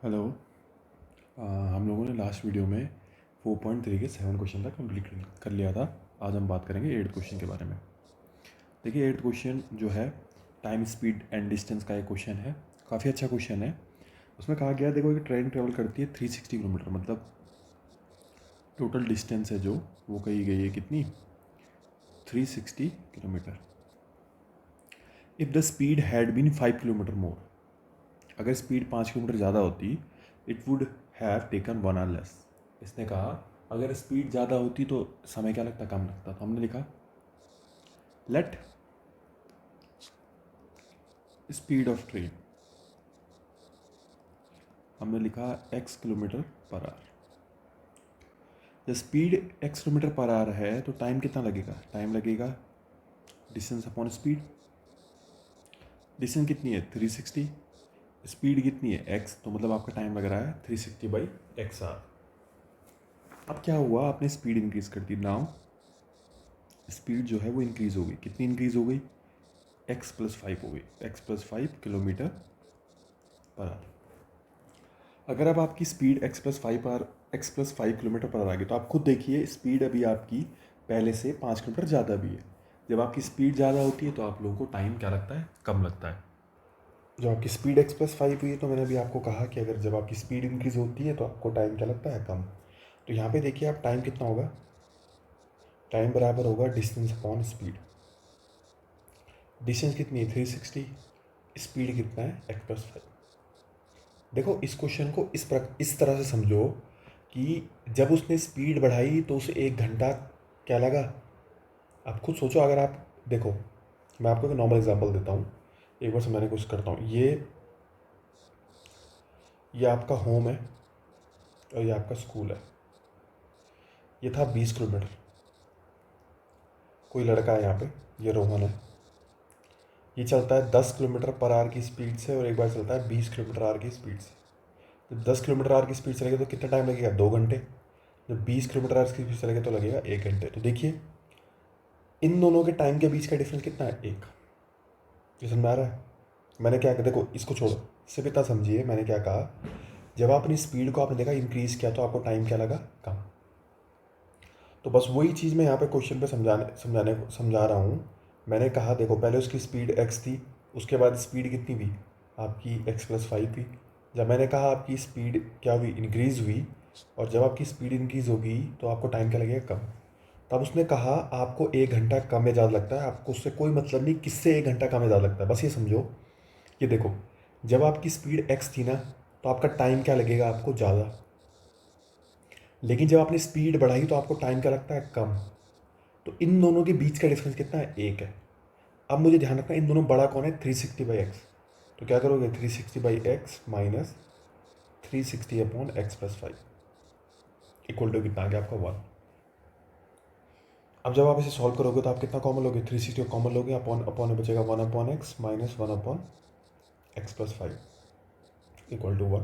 Hello. हम लोगों ने लास्ट वीडियो में 4.3 के 7 क्वेश्चन तक कंप्लीट कर लिया था। आज हम बात करेंगे 8th क्वेश्चन के बारे में। देखिए 8th क्वेश्चन जो है टाइम स्पीड एंड डिस्टेंस का एक क्वेश्चन है। काफ़ी अच्छा क्वेश्चन है। उसमें कहा गया देखो कि ट्रेन ट्रेवल करती है 360 किलोमीटर, मतलब टोटल डिस्टेंस है जो वो कही गई है कितनी, 360 kilometre. If the speed had been 5 kilometre more, अगर स्पीड 5 किलोमीटर ज़्यादा होती, it would have taken 1 hour less. इसने कहा अगर स्पीड ज़्यादा होती तो समय क्या लगता, कम लगता। तो हमने लिखा लेट स्पीड ऑफ ट्रेन, हमने लिखा x किलोमीटर पर आवर। जब speed x kilometre per our है तो टाइम कितना लगेगा, टाइम लगेगा डिस्टेंस अपॉन स्पीड। डिस्टेंस कितनी है 360, स्पीड कितनी है x, तो मतलब आपका टाइम लग रहा है 360/x आवर। अब क्या हुआ, आपने स्पीड इंक्रीज कर दी। नाउ स्पीड जो है वो इंक्रीज हो गई। कितनी इंक्रीज हो गई, x+5 हो गई, x+5 किलोमीटर पर आवर। अगर अब आपकी speed x+5 kilometre per hour आ गई तो आप खुद देखिए स्पीड अभी आपकी पहले से 5 किलोमीटर ज़्यादा भी है। जब आपकी स्पीड ज़्यादा होती है तो आप लोगों को टाइम क्या लगता है, कम लगता है। जब आपकी स्पीड x+5 हुई है तो मैंने अभी आपको कहा कि अगर जब आपकी स्पीड इंक्रीज होती है तो आपको टाइम क्या लगता है, कम। तो यहाँ पे देखिए आप टाइम कितना होगा, टाइम बराबर होगा डिस्टेंस अपॉन स्पीड। डिस्टेंस कितनी है 360, स्पीड कितना है x+5। देखो इस क्वेश्चन को इस तरह से समझो कि जब उसने स्पीड बढ़ाई तो उसे 1 घंटा क्या लगा। आप खुद सोचो, अगर आप देखो, मैं आपको एक नॉर्मल एग्जांपल देता हूँ, एक बार समझाने की कोशिश करता हूँ। ये आपका होम है और ये आपका स्कूल है। ये था 20 किलोमीटर। कोई लड़का है यहाँ पे, ये रोहन है। ये चलता है 10 किलोमीटर पर आवर की स्पीड से और एक बार चलता है 20 किलोमीटर आवर की स्पीड से। जब 10 किलोमीटर आवर की स्पीड चलेगा तो कितना टाइम लगेगा, 2 घंटे। जब 20 किलोमीटर आवर की स्पीड चलेगा तो लगेगा 1 घंटे। तो देखिए इन दोनों के टाइम के बीच का डिफरेंस कितना है, 1। ये समझ में आ रहा है। मैंने क्या, देखो इसको छोड़ो, सिर्फ इतना समझिए मैंने क्या कहा। जब आप अपनी स्पीड को आपने देखा इंक्रीज किया तो आपको टाइम क्या लगा, कम। तो बस वही चीज़ मैं यहाँ पे क्वेश्चन पे समझा रहा हूँ। मैंने कहा देखो पहले उसकी स्पीड x थी, उसके बाद स्पीड कितनी हुई आपकी x+5 हुई। जब मैंने कहा आपकी स्पीड क्या हुई, इंक्रीज़ हुई, और जब आपकी स्पीड इंक्रीज़ होगी तो आपको टाइम क्या लगेगा, कम। तब उसने कहा आपको 1 घंटा कम या ज़्यादा लगता है, आपको उससे कोई मतलब नहीं किससे 1 घंटा कम या ज़्यादा लगता है। बस ये समझो कि देखो जब आपकी स्पीड x थी ना तो आपका टाइम क्या लगेगा, आपको ज़्यादा। लेकिन जब आपने स्पीड बढ़ाई तो आपको टाइम क्या लगता है, कम। तो इन दोनों के बीच का डिफरेंस कितना है, 1 है। अब मुझे ध्यान रखना इन दोनों बड़ा कौन है, 360/x। तो क्या करोगे, 360/x minus 360/x+5 equal to कितना आ गया आपका, 1। अब जब आप इसे सॉल्व करोगे तो आप कितना कॉमन लोगे, 360 को कॉमन लोगे, अपॉन अपॉन में बचेगा 1/x minus 1/x+5 equal to 1।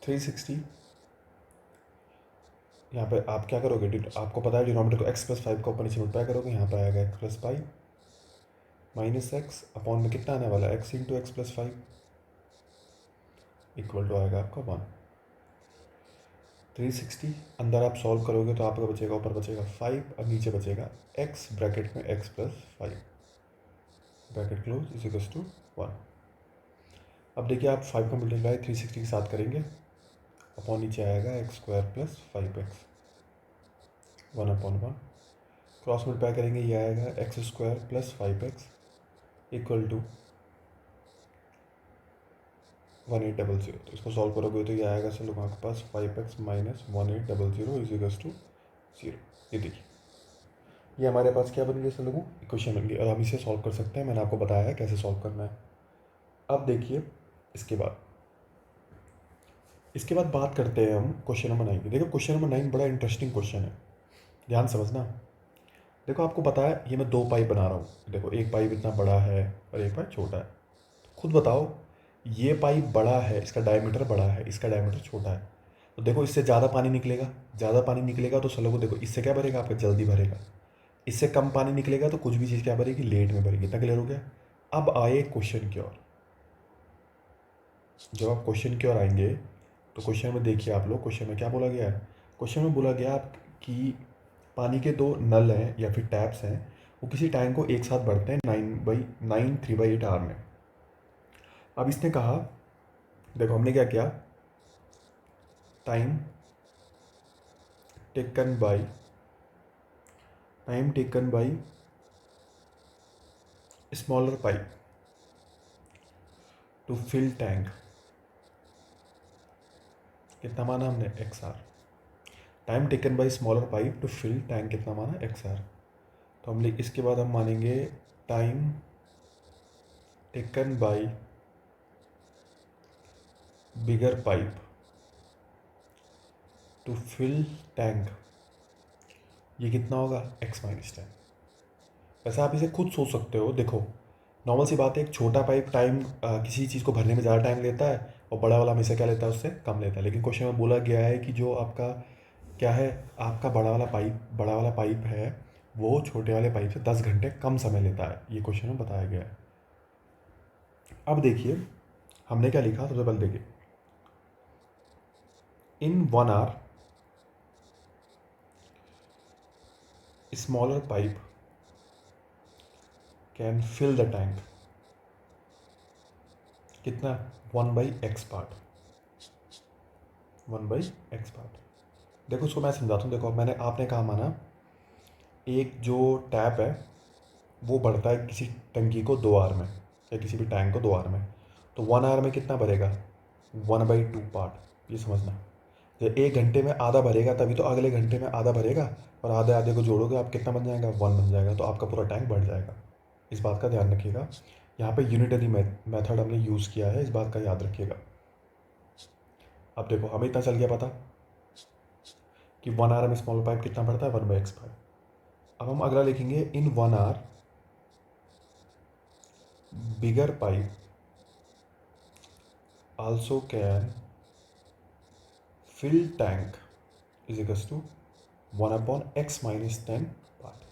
360 यहाँ पे आप क्या करोगे, आपको पता है डिनोमिनेटर को x+5 का ऊपर नीचे मल्टीप्लाई करोगे, यहाँ पर आएगा x+5 माइनस x अपॉन में कितना आने वाला है, x into x+5 equal to आएगा आपका 1। 360 अंदर आप सॉल्व करोगे तो आपका बचेगा, ऊपर बचेगा 5 और नीचे बचेगा x ब्रैकेट में x+5 bracket close is equal to 1। अब देखिए आप 5 का मल्टीप्लाई 360 के साथ करेंगे, अपॉन नीचे आएगा x² + 5x 1/1। क्रॉस मल्टीप्लाई करेंगे, ये आएगा x² + 5x इक्वल टू 1800। तो इसको सॉल्व करोगे तो ये आएगा चलो आपके पास 5x minus 1800 is equal to 0। ये देखिए ये हमारे पास क्या बन गया सर लोगों, इक्वेशन बन गई और हम इसे सॉल्व कर सकते हैं। मैंने आपको बताया है कैसे सॉल्व करना है। अब देखिए इसके बाद बात करते हैं हम क्वेश्चन नंबर 9 की। देखो क्वेश्चन नंबर 9 बड़ा इंटरेस्टिंग क्वेश्चन है, ध्यान समझना। देखो आपको पता है ये मैं 2 पाइप बना रहा हूँ। देखो एक पाइप इतना बड़ा है और एक पाइप छोटा है। खुद बताओ ये पाइप बड़ा है, इसका डायमीटर बड़ा है, इसका डायमीटर छोटा है। तो देखो इससे ज़्यादा पानी निकलेगा, ज़्यादा पानी निकलेगा तो चलो देखो इससे क्या भरेगा, आपका जल्दी भरेगा। इससे कम पानी निकलेगा तो कुछ भी चीज़ क्या भरेगी, लेट में भरेगी। इतना क्लियर हो गया। अब आए क्वेश्चन की ओर। जब आप क्वेश्चन की ओर आएंगे तो क्वेश्चन में देखिए आप लोग, क्वेश्चन में क्या बोला गया है। क्वेश्चन में बोला गया आप कि पानी के दो नल हैं या फिर टैप्स हैं, वो किसी टैंक को एक साथ बढ़ते हैं 9 3 बाई 8 आवर में। अब इसने कहा, देखो हमने क्या किया, time taken by smaller pipe to fill tank, कितना माना हमने, x r. Time taken by smaller pipe to fill tank कितना माना, एक्स आर। तो हम इसके बाद हम मानेंगे time taken by bigger pipe to fill tank, ये कितना होगा, एक्स माइनस 10। वैसे आप इसे खुद सोच सकते हो। देखो नॉर्मल सी बात है, एक छोटा पाइप टाइम किसी चीज़ को भरने में ज़्यादा टाइम लेता है और बड़ा वाला हमेशा क्या लेता है, उससे कम लेता है। लेकिन क्वेश्चन में बोला गया है कि जो आपका क्या है, आपका बड़ा वाला पाइप है वो छोटे वाले पाइप से 10 घंटे कम समय लेता है, ये क्वेश्चन में बताया गया है। अब देखिए हमने क्या लिखा, सबसे पहले देखिए, in 1 hour smaller pipe can fill the tank, कितना, 1/x पार्ट, 1/x पार्ट। देखो उसको मैं समझाता हूँ। देखो मैंने आपने कहा माना एक जो टैप है वो बढ़ता है किसी टंकी को 2 आवर में या किसी भी टैंक को 2 आवर में, तो 1 आवर में कितना भरेगा, 1/2 पार्ट, ये समझना। जब 1 घंटे में आधा भरेगा तभी तो अगले घंटे में आधा भरेगा, और आधे आधे को जोड़ोगे आप कितना बन जाएगा, 1 बन जाएगा, तो आपका पूरा टैंक बढ़ जाएगा। इस बात का ध्यान रखिएगा। यहाँ पे यूनिटरी मेथड हमने यूज़ किया है, इस बात का याद रखिएगा। अब देखो हमें इतना चल गया पता कि 1 आवर में स्मॉल पाइप कितना बढ़ता है, 1/x पाइप। अब हम अगला लिखेंगे, in 1 hour bigger pipe also can fill tank is equals to 1/x minus 10 part.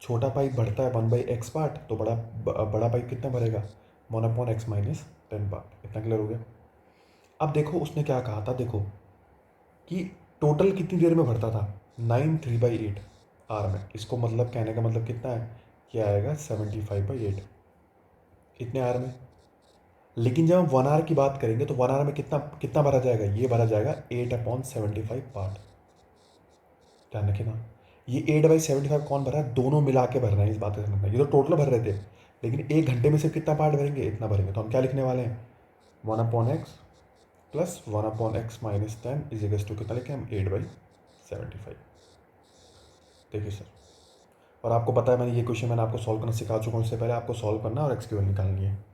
छोटा पाइप बढ़ता है 1/x पार्ट, तो बड़ा पाइप कितना भरेगा, 1/x माइनस 10 पार्ट। इतना क्लियर हो गया। अब देखो उसने क्या कहा था, देखो कि टोटल कितनी देर में भरता था, 9 3/8 आर में। इसको मतलब कहने का मतलब कितना है, क्या आएगा, 75/8 इतने आर में। लेकिन जब हम 1 आवर की बात करेंगे तो 1 आवर में कितना कितना भरा जाएगा, ये भरा जाएगा 8/75 पार्ट। ध्यान रखिएगा, ये 8/75 कौन भर रहा है, दोनों मिला के भर रहे हैं, इस बात का समझना। ये तो टोटल भर रहे थे, लेकिन 1 घंटे में सिर्फ कितना पार्ट भरेंगे, इतना भरेंगे। तो हम क्या लिखने वाले हैं, 1/x plus 1/x minus 10 is equals to कितना लिखे हम, 8/75। देखिए सर, और आपको पता है मैंने ये क्वेश्चन मैंने आपको सॉल्व करना सिखा चुका हूँ, इससे पहले आपको सॉल्व करना और एक्स की वैल्यू निकालनी है।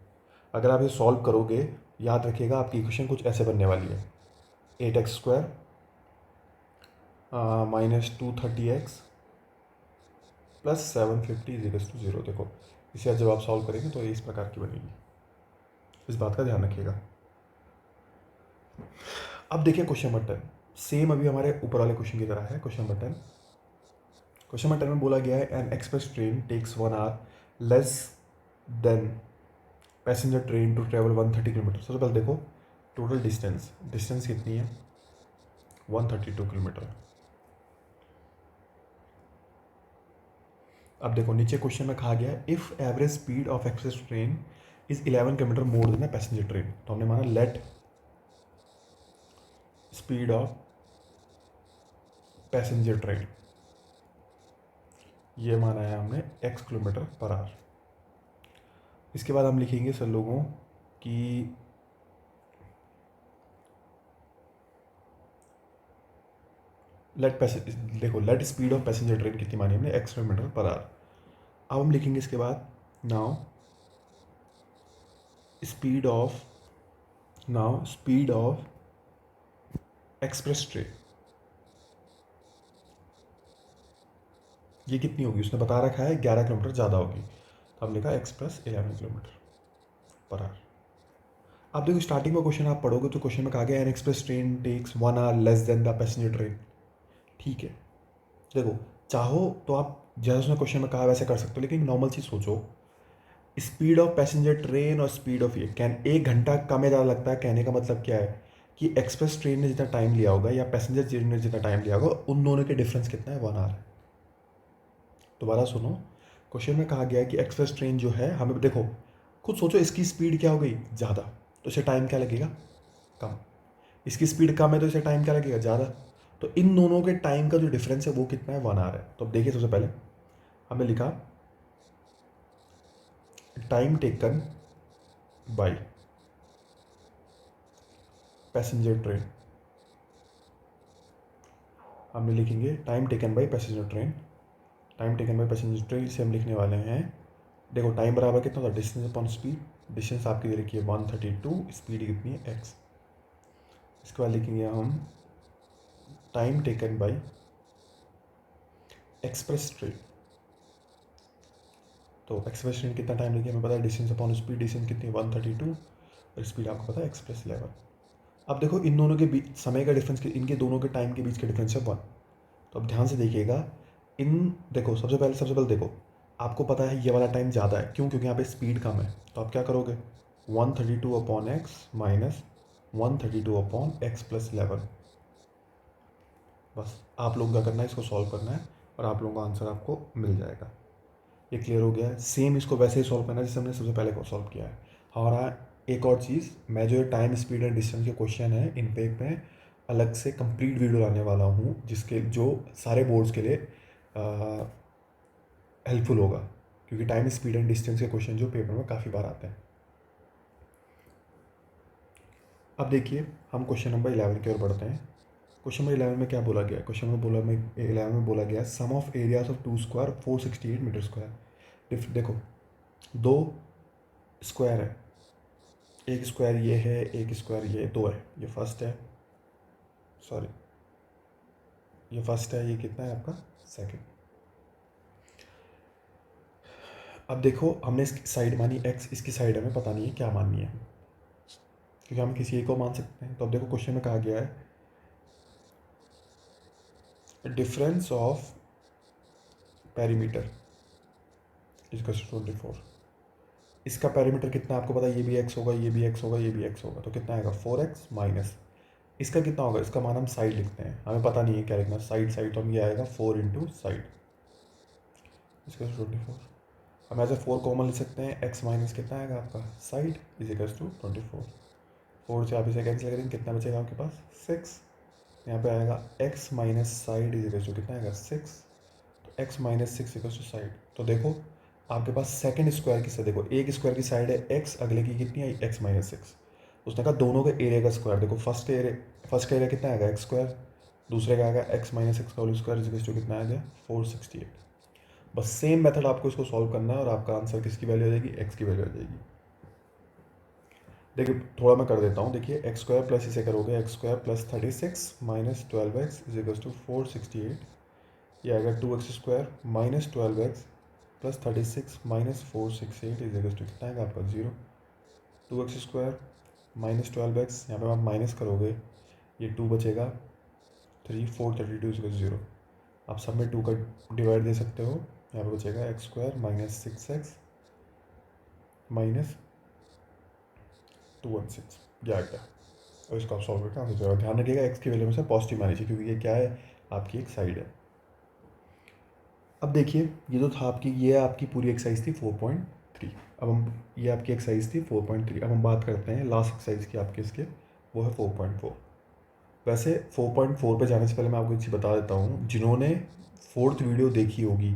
अगर आप ये सॉल्व करोगे, याद रखिएगा आपकी इक्वेशन कुछ ऐसे बनने वाली है, 8x² minus 230x plus 750 is equals to 0। देखो इसे जब आप सॉल्व करेंगे तो ये इस प्रकार की बनेगी, इस बात का ध्यान रखिएगा। अब देखिए क्वेश्चन नंबर 10, सेम अभी हमारे ऊपर वाले क्वेश्चन की तरह है। क्वेश्चन नंबर 10, क्वेश्चन नंबर 10 में बोला गया है, an express train takes 1 hour less than passenger train to travel 130 kilometre. सबसे पहले देखो टोटल डिस्टेंस कितनी है, 132 किलोमीटर। अब देखो नीचे क्वेश्चन में कहा गया है, if average speed of express train is 11 kilometre more than a passenger train. तो हमने माना let speed of passenger train, ये माना है हमने x किलोमीटर पर आवर। इसके बाद हम लिखेंगे सर लोगों कि देखो let speed of passenger train कितनी मानी हमने, x किलोमीटर पर आवर। अब हम लिखेंगे इसके बाद now speed of express train, ये कितनी होगी, उसने बता रखा है 11 किलोमीटर ज़्यादा होगी, तो हमने लिखा एक्सप्रेस 11 किलोमीटर पर आवर। अब देखो स्टार्टिंग में क्वेश्चन आप पढ़ोगे तो क्वेश्चन में कहा गया an express train takes 1 hour less than the passenger train. ठीक है, देखो चाहो तो आप जैसे उसने क्वेश्चन में कहा वैसे कर सकते हो, लेकिन नॉर्मल चीज़ सोचो, स्पीड ऑफ पैसेंजर ट्रेन और स्पीड ऑफ ये कैन 1 घंटा कम या ज़्यादा लगता है। कहने का मतलब क्या है कि एक्सप्रेस ट्रेन ने जितना टाइम लिया होगा या पैसेंजर ट्रेन ने जितना टाइम लिया होगा उन दोनों के डिफरेंस कितना है, 1 आवर। दोबारा सुनो, क्वेश्चन में कहा गया है कि एक्सप्रेस ट्रेन जो है, हमें देखो खुद सोचो, इसकी स्पीड क्या हो गई, ज़्यादा, तो इसे टाइम क्या लगेगा, कम। इसकी स्पीड कम है तो इसे टाइम क्या लगेगा, ज़्यादा। तो इन दोनों के टाइम का जो डिफरेंस है वो कितना है, 1 आवर है। तो अब देखिए, सबसे पहले हमने लिखा time taken by passenger train. हम लिखेंगे time taken by passenger train. Time taken by passenger train इसे हम लिखने वाले हैं, देखो टाइम बराबर कितना होता है, डिस्टेंस अपॉन स्पीड। डिस्टेंस आपकी दे रखी है 132, स्पीड कितनी है, एक्स। इसके बाद लिखेंगे हम time taken by express train. तो एक्सप्रेस ट्रेन कितना टाइम लगे हमें पता है, डिस्टेंस अपॉन स्पीड। डिस्टेंस कितनी है 132 और स्पीड आपको पता है एक्सप्रेस लेवल। अब देखो इन दोनों के बीच समय का डिफरेंस, इनके दोनों के टाइम के बीच का डिफरेंस है 1। तो अब ध्यान से देखिएगा, इन देखो सबसे पहले देखो, आपको पता है ये वाला टाइम ज़्यादा है, क्यों, क्योंकि यहाँ पे स्पीड कम है। तो आप क्या करोगे, 132 upon x minus 132 upon x plus 11। बस आप लोगों का करना है, इसको सॉल्व करना है और आप लोगों का आंसर आपको मिल जाएगा। ये क्लियर हो गया है। सेम इसको वैसे ही सॉल्व करना है जैसे हमने सबसे पहले को सॉल्व किया है। और हाँ, एक और चीज़, मैं जो ये टाइम स्पीड एंड डिस्टेंस के क्वेश्चन है इन पे मैं अलग से कंप्लीट वीडियो लाने वाला हूँ, जिसके जो सारे बोर्ड्स के लिए हेल्पफुल होगा, क्योंकि टाइम स्पीड एंड डिस्टेंस के क्वेश्चन जो पेपर में काफ़ी बार आते हैं। अब देखिए, हम क्वेश्चन नंबर 11 की ओर बढ़ते हैं। क्वेश्चन नंबर 11 में क्या बोला गया है, क्वेश्चन में 11 में बोला गया sum of areas of 2 square 468 metre square. देखो दो स्क्वायर है, एक स्क्वायर ये है, एक स्क्वायर ये, दो है, ये फर्स्ट है, सॉरी ये फर्स्ट है, ये कितना है आपका सेकंड। अब देखो हमने इसकी साइड मानी x, इसकी साइड हमें पता नहीं है क्या माननी है, क्योंकि हम किसी एक को मान सकते हैं। तो अब देखो क्वेश्चन में कहा गया है डिफरेंस ऑफ पेरीमीटर इज 24। इसका पेरीमीटर कितना आपको पता है, ये भी x होगा, ये भी x होगा, ये भी x होगा, तो कितना आएगा 4x माइनस इसका कितना होगा, इसका मान हम साइड लिखते हैं, हमें पता नहीं है क्या लिखना, साइड साइड, तो हम ये आएगा 4 इंटू साइड, इसका 24। हम ऐसे 4 कॉमन लिख सकते हैं, x माइनस कितना आएगा आपका साइड इज इक्वल्स टू 24। 4 से आप इसे कैंसिल करेंगे, कितना बचेगा आपके पास 6। यहाँ पे आएगा x minus side is equals to कितना आएगा 6, तो x minus 6 equals to side. तो देखो आपके पास सेकंड स्क्वायर की, से देखो एक स्क्वायर की साइड है x, अगले की कितनी है x माइनस 6। उसने कहा दोनों के एरिया का स्क्वायर, देखो फर्स्ट का एरिया कितना आएगा एक्स स्क्वायर, दूसरे का आएगा x माइनस 6 का whole square is equals to कितना आ गया 468। बस सेम मेथड आपको इसको सॉल्व करना है और आपका आंसर किसकी वैल्यू आ जाएगी, x की वैल्यू आ जाएगी। देखिए थोड़ा मैं कर देता हूँ, देखिए एक्स स्क्वायर प्लस इसे करोगे x square plus 36 minus 12x is equals to 468। ये आएगा 2x square minus 12x plus 36 minus 468 is equals to कितना आएगा आपका 0। 2x स्क्वायर माइनस 12x, यहाँ पे आप माइनस करोगे, ये 2 बचेगा, 3 432 इज इक्वल्स 0। आप सब में 2 का डिवाइड दे सकते हो, यहाँ पे बचेगा x square minus 6x minus 216, ये आ गया। और इसको आप सॉल्व करके आंसर जाएगा। ध्यान रखिएगा एक्स की वैल्यू में से पॉजिटिव मानी चाहिए, क्योंकि ये क्या है, आपकी एक साइड है। अब देखिए ये तो था आपकी, ये आपकी पूरी एक्सरसाइज थी 4.3। अब हम, ये आपकी एक्सरसाइज थी 4.3। अब हम बात करते हैं लास्ट एक्सरसाइज की आपके, इसके वो है 4.4। वैसे 4.4 पे जाने से पहले मैं आपको एक चीज़ बता देता हूँ, जिन्होंने फोर्थ वीडियो देखी होगी,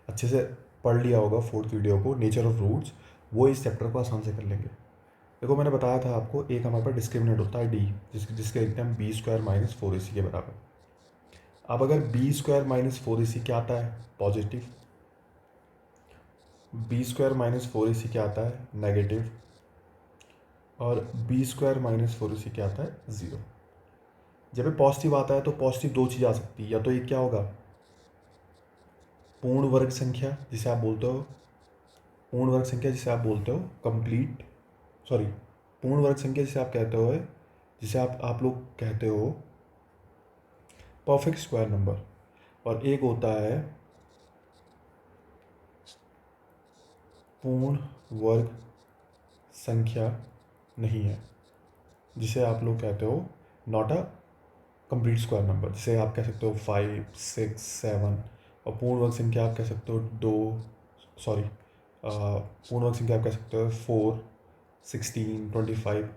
अच्छे से पढ़ लिया होगा फोर्थ वीडियो को, नेचर ऑफ रूट्स, वो इस चैप्टर को आसान से कर लेंगे। देखो मैंने बताया था आपको, एक हमारे पास डिस्क्रिमिनेंट होता है डी, जिसके लिखते हैं हम बी स्क्वायर माइनस 4ac के बराबर। अब अगर बी स्क्वायर माइनस 4ac क्या आता है, positive, B square minus 4ac क्या आता है, नेगेटिव, और बी स्क्वायर माइनस 4ac क्या आता है, ज़ीरो। जब ये पॉजिटिव आता है तो पॉजिटिव दो चीज़ आ सकती है, या तो ये क्या होगा, पूर्ण वर्ग संख्या जिसे आप बोलते हो, पूर्ण वर्ग संख्या जिसे आप बोलते हो कंप्लीट, सॉरी पूर्ण वर्ग संख्या जिसे आप कहते हो, जिसे आप लोग कहते हो परफेक्ट स्क्वायर नंबर, और एक होता है पूर्ण वर्ग संख्या नहीं है, जिसे आप लोग कहते हो not a complete square number. जिसे आप कह सकते हो 5, 6, 7। और पूर्ण वर्ग संख्या आप कह सकते हो पूर्ण वर्ग संख्या आप कह सकते हो 4, 16, 25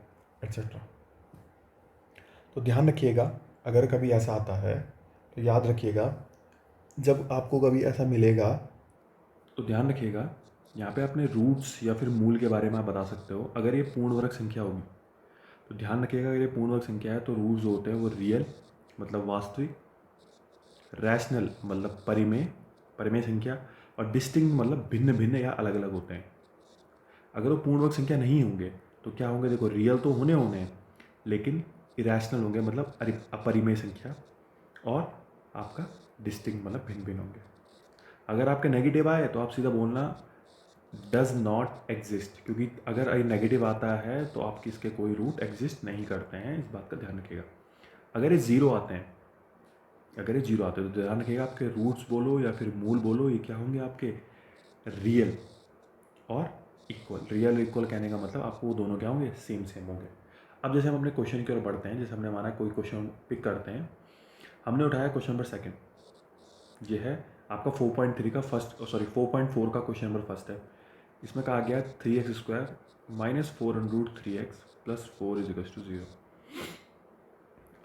एक्सेट्रा। तो ध्यान रखिएगा, अगर कभी ऐसा आता है तो याद रखिएगा, जब आपको कभी ऐसा मिलेगा तो ध्यान रखिएगा, यहाँ पे अपने रूट्स या फिर मूल के बारे में आप बता सकते हो। अगर ये पूर्ण वर्ग संख्या होगी तो ध्यान रखिएगा, अगर ये पूर्ण वर्ग संख्या है तो रूट्स जो होते हैं वो रियल मतलब वास्तविक, रैशनल मतलब परिमेय संख्या, और डिस्टिंक्ट मतलब भिन्न भिन्न या अलग अलग होते हैं। अगर वो पूर्ण वर्ग संख्या नहीं होंगे तो क्या होंगे, देखो रियल तो होने हैं लेकिन इरेशनल होंगे मतलब अपरिमेय संख्या, और आपका डिस्टिंक्ट मतलब भिन्न भिन्न होंगे। अगर आपके नेगेटिव आए तो आप सीधा बोलना डज नॉट एग्जिस्ट, क्योंकि अगर नेगेटिव आता है तो आपके इसके कोई रूट एग्जिस्ट नहीं करते हैं, इस बात का ध्यान रखिएगा। अगर ये ज़ीरो आते हैं तो ध्यान रखिएगा, आपके रूट्स बोलो या फिर मूल बोलो, ये क्या होंगे आपके रियल और इक्वल। रियल इक्वल कहने का मतलब आपको वो दोनों क्या होंगे, सेम होंगे। अब जैसे हम अपने क्वेश्चन की ओर बढ़ते हैं, जैसे हमने हमारा कोई क्वेश्चन पिक करते हैं, हमने उठाया क्वेश्चन नंबर सेकंड, ये है आपका 4.3 का 4.4 का क्वेश्चन नंबर फर्स्ट है। इसमें कहा गया 3x² minus 4√3x plus 4 is equals to 0।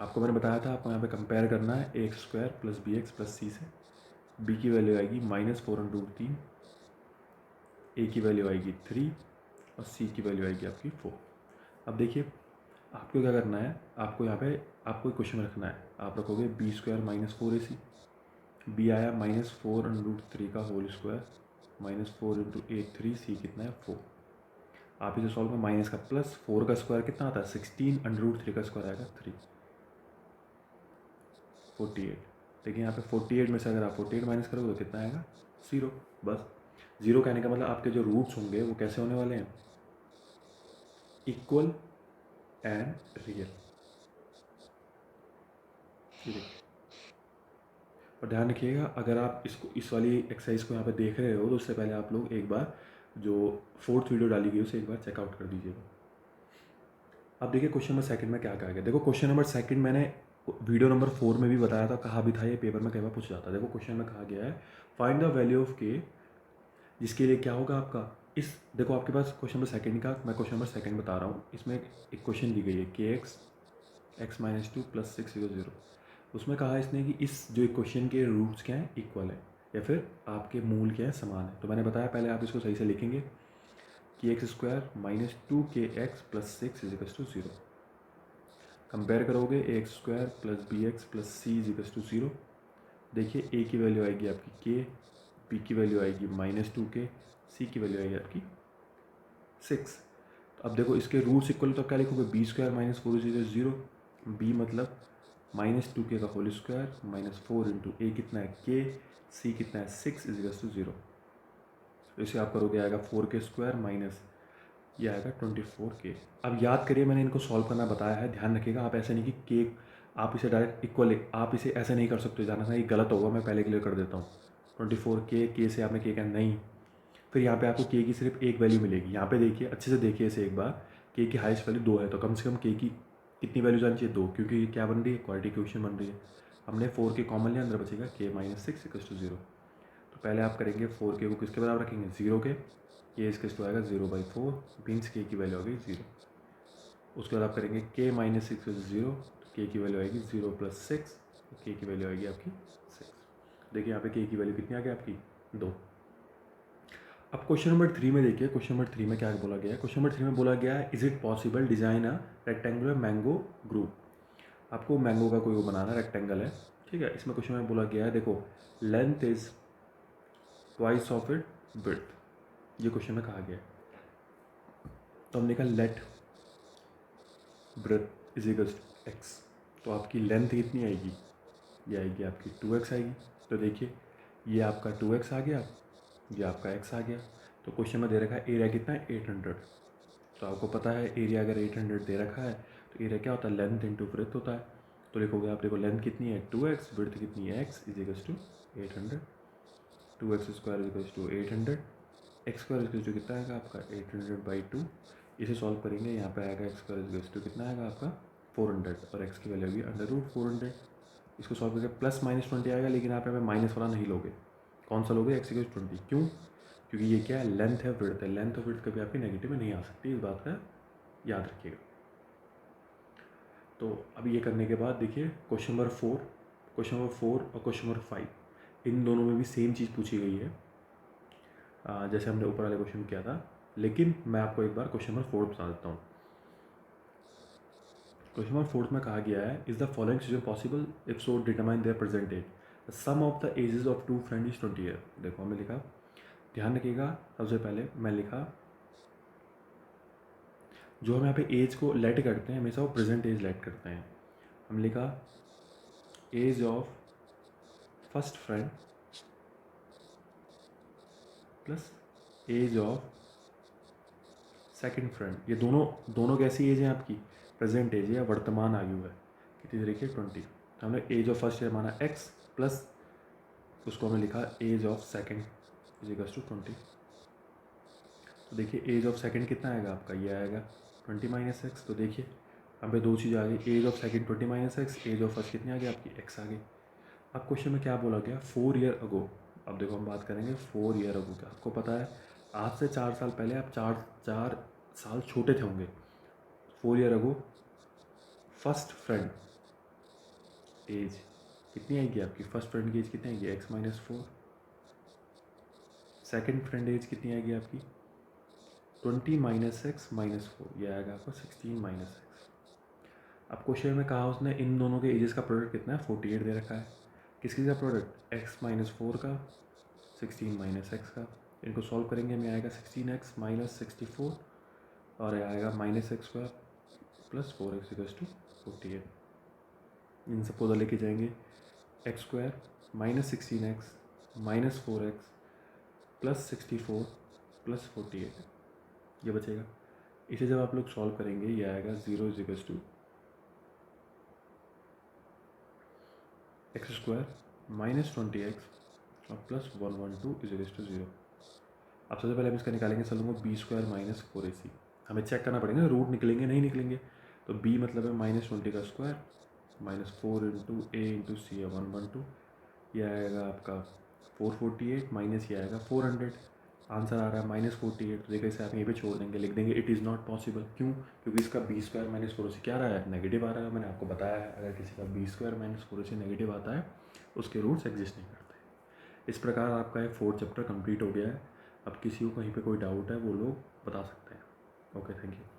आपको मैंने बताया था आपको यहाँ पे कंपेयर करना है ax² plus bx plus c से। b की वैल्यू आएगी -4√3, a की वैल्यू आएगी 3 और c की वैल्यू आएगी आपकी 4। अब देखिए आपको क्या करना है, आपको यहाँ पे आपको क्वेश्चन में रखना है, आप रखोगे b² माइनस 4ac, b आया -4√3 का होल स्क्वायर माइनस 4 इंटू 3, सी कितना है 4। आप इसे सॉल्व में माइनस का प्लस 4 का स्क्वायर कितना आता है 16, √3 का स्क्वायर आएगा 3, 48। देखिए यहाँ पे 48 में से अगर आप 48 माइनस करोगे तो कितना आएगा 0। बस 0 कहने का मतलब आपके जो रूट्स होंगे वो कैसे होने वाले हैं, इक्वल एंड रियल। ठीक है, और ध्यान रखिएगा अगर आप इस वाली एक्सरसाइज को यहाँ पे देख रहे हो तो उससे पहले आप लोग एक बार जो 4th वीडियो डाली गई उसे एक बार चेकआउट कर दीजिएगा। अब देखिए क्वेश्चन नंबर सेकंड में क्या कहा गया। देखो क्वेश्चन नंबर सेकंड मैंने वीडियो नंबर 4 में भी बताया था, कहा भी था, ये पेपर में कई बार पूछ जाता है। देखो क्वेश्चन में कहा गया है फाइंड द वैल्यू ऑफ के, जिसके लिए क्या होगा आपका इस, देखो आपके पास क्वेश्चन नंबर सेकंड का, मैं क्वेश्चन नंबर सेकंड बता रहा हूँ, इसमें एक क्वेश्चन दी गई है के x -2 + 6 = 0। उसमें कहा इसने कि इस जो इक्वेशन के रूट्स क्या हैं, इक्वल है, या फिर आपके मूल क्या है, समान है। तो मैंने बताया पहले आप इसको सही से लिखेंगे कि x² -2kx + 6 = 0। कंपेयर करोगे ax² + bx + c = 0। देखिए a की वैल्यू आएगी आपकी k, b की वैल्यू आएगी -2k, c की वैल्यू आएगी आपकी 6। अब देखो इसके रूट्स इक्वल, तो क्या लिखोगे b² - 4 = 0, b मतलब -2k का होल स्क्वायर -4 इंटू a कितना है k, c कितना है 6 = 0। तो इसे आप करोगे आएगा 4k² माइनस ये आएगा 24k। अब याद करिए मैंने इनको सॉल्व करना बताया है, ध्यान रखिएगा आप ऐसे नहीं कि k आप इसे डायरेक्ट इक्वल, आप इसे ऐसे नहीं कर सकते, जाना था ये गलत होगा, मैं पहले क्लियर कर देता हूँ। 24k, k से आपने k का नहीं, फिर यहाँ पे आपको k की सिर्फ एक वैल्यू मिलेगी। यहाँ पे देखिए अच्छे से देखिए इसे एक बार, k की हाईएस्ट वैल्यू 2 है, तो कम से कम k की कितनी वैल्यू जानी चाहिए 2, क्योंकि ये क्या बन रही है, क्वाड्रेटिक इक्वेशन बन रही है। हमने 4k कॉमन लिया, अंदर बचेगा k - 6 = 0। तो पहले आप करेंगे 4k को किसके बराबर रखेंगे 0 के, k इसके तो आएगा 0/4, मीन्स k की वैल्यू आ गई 0। उसके बाद आप करेंगे k - 6 = 0, तो k की वैल्यू आएगी 0 + 6, तो k की वैल्यू आएगी आपकी 6। देखिए यहाँ पे k की वैल्यू कितनी आ गई आपकी 2। अब क्वेश्चन नंबर 3 में देखिए, क्वेश्चन नंबर 3 में क्या बोला गया है। क्वेश्चन नंबर 3 में बोला गया है is it possible design a rectangular mango group. आपको मैंगो का कोई वो बनाना, रेक्टेंगल है, ठीक है। इसमें क्वेश्चन में बोला गया है, देखो length is twice of it breadth, ये क्वेश्चन में कहा गया है। तो हमने कहा let breadth is equals to x, तो आपकी लेंथ कितनी आएगी, ये आएगी आपकी 2x आएगी। तो देखिए ये आपका 2x आ गया, ये आपका x आ गया। तो क्वेश्चन में दे रखा है एरिया कितना है 800। तो आपको पता है एरिया अगर 800 दे रखा है तो एरिया क्या होता है, लेंथ इंटू ब्रेड्थ होता है। तो लिखोगे आप, देखो लेंथ कितनी है 2x, ब्रेड्थ कितनी है x = 800, 2x² = 800 x square equal to कितना आएगा आपका 800/2। इसे सॉल्व करेंगे, यहाँ पे आएगा एक्स स्क्वायर इक्वल टू कितना आएगा आपका 400 और एक्स की वैल्यू होगी √400। इसको सॉल्व करके +-20 आएगा, लेकिन आप यहाँ पे माइनस वाला नहीं लोगे। कौन सा लोगे? X equal 20। क्यों? क्योंकि ये क्या है? लेंथ है, विड्थ है। लेंथ और विड्थ कभी आपकी नेगेटिव में नहीं आ सकती, इस बात का याद रखिएगा। तो अब ये करने के बाद देखिए क्वेश्चन नंबर 4 और क्वेश्चन नंबर 5, इन दोनों में भी सेम चीज़ पूछी गई है जैसे हमने ऊपर वाले क्वेश्चन में किया था, लेकिन मैं आपको एक बार क्वेश्चन नंबर 4 बता देता हूँ। क्वेश्चन नंबर 4 में कहा गया है, is the following situation possible, if so determine their present age, the sum of the ages of 2 friend is 20 year. देखो हमने लिखा, ध्यान रखिएगा, सबसे पहले मैं लिखा जो हम यहाँ पे एज को लेट करते हैं हमेशा वो प्रेजेंट एज लेट करते हैं। हम लिखा age of first friend plus age of second friend. ये दोनों कैसी एज है आपकी? प्रेजेंट एज है, वर्तमान आयु है। कितनी तरीके? 20। तो हमने एज ऑफ फर्स्ट ईयर माना x प्लस उसको हमने लिखा age of second is equals to 20। तो देखिए एज ऑफ सेकंड कितना आएगा आपका? ये आएगा 20 - x। तो देखिए यहाँ पे दो चीज़ आ गई, age of second 20 - x, age of first कितनी आ गई आपकी? x आ गई। अब क्वेश्चन में क्या बोला गया? 4 ईयर अगो। अब देखो हम बात करेंगे 4 ईयर अगो का। आपको पता है आज से 4 साल पहले आप चार साल छोटे थे होंगे। 4 year ago first friend age कितनी आएगी आपकी? फर्स्ट फ्रेंड की एज कितनी आएगी? x - 4। सेकंड फ्रेंड एज कितनी आएगी आपकी? 20 - x - 4, ये आएगा आपका 16 - x। अब क्वेश्चन में कहा उसने इन दोनों के एजेस का प्रोडक्ट कितना है? 48 दे रखा है। किसकी का प्रोडक्ट? x - 4 का, 16 - x का। इनको सॉल्व करेंगे हमें आएगा 16x - 64 और आएगा -x² plus 4x equals to 48। इन सबको उधर लेके जाएंगे, x² -16x -4x plus 64 plus 48 ये बचेगा। इसे जब आप लोग सॉल्व करेंगे ये आएगा 0 is equals to x² -20x और प्लस 112 इज इक्वल्स टू 0। अब सबसे पहले हम इसका निकालेंगे, चलूँगा b² - 4ac। हमें चेक करना पड़ेगा रूट निकलेंगे नहीं निकलेंगे। तो b मतलब है -20 का स्क्वायर -4 × a × c है 112। ये आएगा आपका 448 माइनस ये आएगा 400। आंसर आ रहा है -48। तो देखिए इसे आप यहीं पे छोड़ देंगे, लिख देंगे इट इज़ नॉट पॉसिबल। क्यों? क्योंकि इसका b² - 4ac क्या रहा है? नेगेटिव आ रहा है। मैंने आपको बताया है अगर किसी का b² - 4ac नेगेटिव आता है उसके रूट्स एग्जिस्ट नहीं करते। इस प्रकार आपका ये 4th चैप्टर कंप्लीट हो गया है। अब किसी को कहीं पे कोई डाउट है वो लोग बता सकते हैं। Okay, thank you.